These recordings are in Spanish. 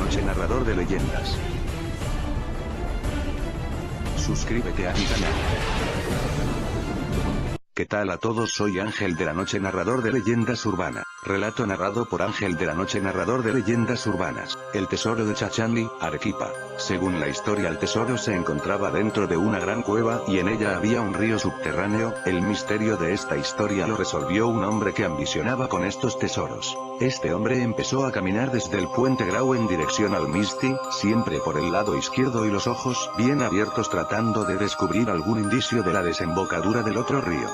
noche, narrador de leyendas. Suscríbete a mi canal. ¿Qué tal a todos? Soy Ángel de la Noche, narrador de leyendas urbanas. Relato narrado por Ángel de la Noche, narrador de leyendas urbanas. El tesoro de Chachanli, Arequipa. Según la historia, el tesoro se encontraba dentro de una gran cueva y en ella había un río subterráneo. El misterio de esta historia lo resolvió un hombre que ambicionaba con estos tesoros. Este hombre empezó a caminar desde el puente Grau en dirección al Misti, siempre por el lado izquierdo y los ojos bien abiertos tratando de descubrir algún indicio de la desembocadura del otro río.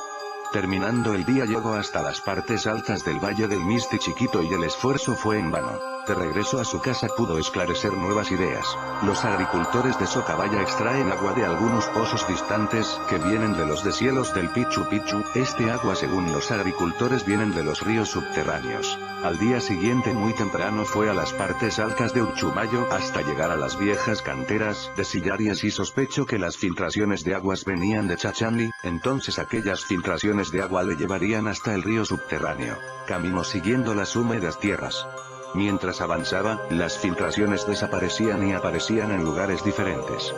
Terminando el día llegó hasta las partes altas del valle del Misti chiquito y el esfuerzo fue en vano. De regreso a su casa pudo esclarecer nuevas ideas. Los agricultores de Socabaya extraen agua de algunos pozos distantes, que vienen de los deshielos del Pichu Pichu. Este agua, según los agricultores, vienen de los ríos subterráneos. Al día siguiente muy temprano fue a las partes altas de Uchumayo hasta llegar a las viejas canteras de Sillarias y sospechó que las filtraciones de aguas venían de Chachanli, entonces aquellas filtraciones de agua le llevarían hasta el río subterráneo. Caminó siguiendo las húmedas tierras. Mientras avanzaba, las filtraciones desaparecían y aparecían en lugares diferentes.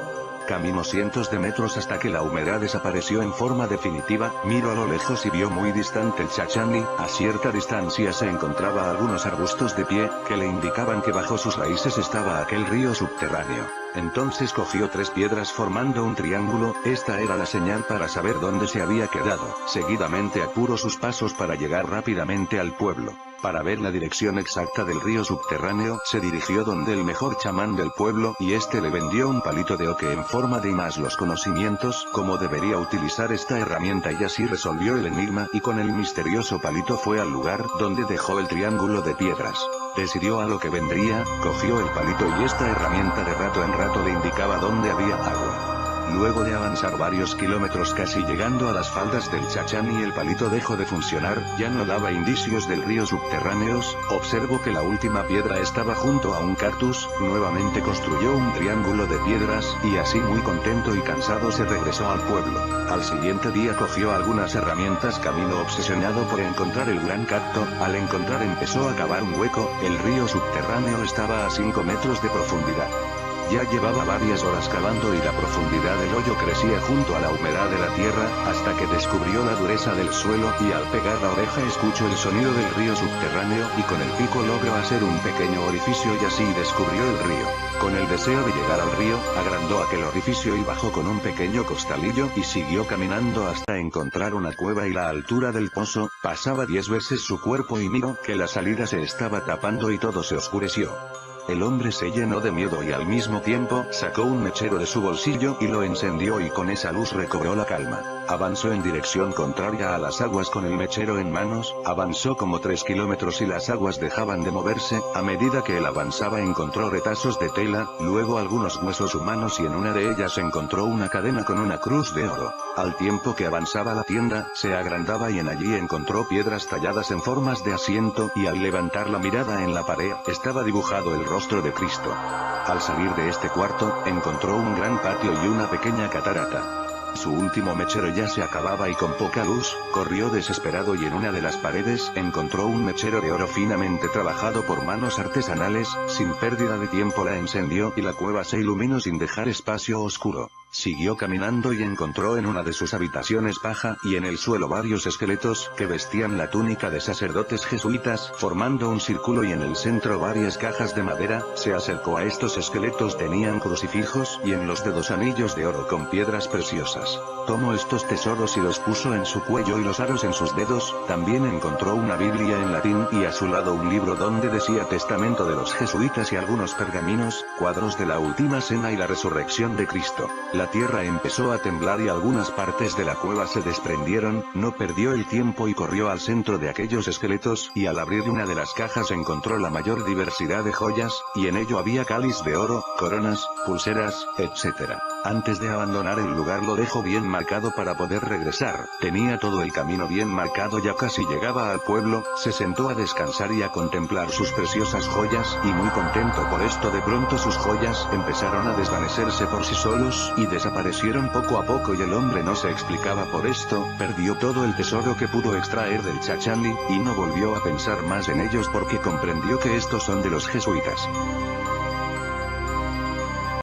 Caminó cientos de metros hasta que la humedad desapareció en forma definitiva. Miró a lo lejos y vio muy distante el Chachanli. A cierta distancia se encontraba algunos arbustos de pie, que le indicaban que bajo sus raíces estaba aquel río subterráneo. Entonces cogió 3 piedras formando un triángulo. Esta era la señal para saber dónde se había quedado. Seguidamente apuró sus pasos para llegar rápidamente al pueblo. Para ver la dirección exacta del río subterráneo, se dirigió donde el mejor chamán del pueblo, y este le vendió un palito de oque en forma de y más los conocimientos, cómo debería utilizar esta herramienta, y así resolvió el enigma, y con el misterioso palito fue al lugar donde dejó el triángulo de piedras. Decidió a lo que vendría, cogió el palito y esta herramienta de rato en rato le indicaba dónde había agua. Luego de avanzar varios kilómetros casi llegando a las faldas del Chachanli, el palito dejó de funcionar, ya no daba indicios del río subterráneos. Observó que la última piedra estaba junto a un cactus. Nuevamente construyó un triángulo de piedras, y así muy contento y cansado se regresó al pueblo. Al siguiente día cogió algunas herramientas, caminó obsesionado por encontrar el gran cacto. Al encontrar empezó a cavar un hueco. El río subterráneo estaba a 5 metros de profundidad. Ya llevaba varias horas cavando y la profundidad del hoyo crecía junto a la humedad de la tierra, hasta que descubrió la dureza del suelo, y al pegar la oreja escuchó el sonido del río subterráneo, y con el pico logró hacer un pequeño orificio y así descubrió el río. Con el deseo de llegar al río, agrandó aquel orificio y bajó con un pequeño costalillo, y siguió caminando hasta encontrar una cueva y la altura del pozo. Pasaba 10 veces su cuerpo y miró que la salida se estaba tapando y todo se oscureció. El hombre se llenó de miedo y al mismo tiempo sacó un mechero de su bolsillo y lo encendió, y con esa luz recobró la calma. Avanzó en dirección contraria a las aguas con el mechero en manos. Avanzó como 3 kilómetros y las aguas dejaban de moverse. A medida que él avanzaba encontró retazos de tela, luego algunos huesos humanos, y en una de ellas encontró una cadena con una cruz de oro. Al tiempo que avanzaba la tienda se agrandaba y en allí encontró piedras talladas en formas de asiento, y al levantar la mirada en la pared estaba dibujado el rostro de Cristo. Al salir de este cuarto, encontró un gran patio y una pequeña catarata. Su último mechero ya se acababa y con poca luz, corrió desesperado y en una de las paredes encontró un mechero de oro finamente trabajado por manos artesanales. Sin pérdida de tiempo la encendió y la cueva se iluminó sin dejar espacio oscuro. Siguió caminando y encontró en una de sus habitaciones paja y en el suelo varios esqueletos que vestían la túnica de sacerdotes jesuitas, formando un círculo, y en el centro varias cajas de madera. Se acercó a estos esqueletos, tenían crucifijos y en los dedos anillos de oro con piedras preciosas. Tomó estos tesoros y los puso en su cuello y los aros en sus dedos. También encontró una Biblia en latín y a su lado un libro donde decía Testamento de los jesuitas y algunos pergaminos, cuadros de la Última Cena y la Resurrección de Cristo. La tierra empezó a temblar y algunas partes de la cueva se desprendieron. No perdió el tiempo y corrió al centro de aquellos esqueletos, y al abrir una de las cajas encontró la mayor diversidad de joyas, y en ello había cáliz de oro, coronas, pulseras, etc. Antes de abandonar el lugar lo dejó bien marcado para poder regresar. Tenía todo el camino bien marcado, ya casi llegaba al pueblo. Se sentó a descansar y a contemplar sus preciosas joyas, y muy contento por esto de pronto sus joyas empezaron a desvanecerse por sí solos, y desaparecieron poco a poco, y el hombre no se explicaba por esto. Perdió todo el tesoro que pudo extraer del Chachanli, y no volvió a pensar más en ellos porque comprendió que estos son de los jesuitas.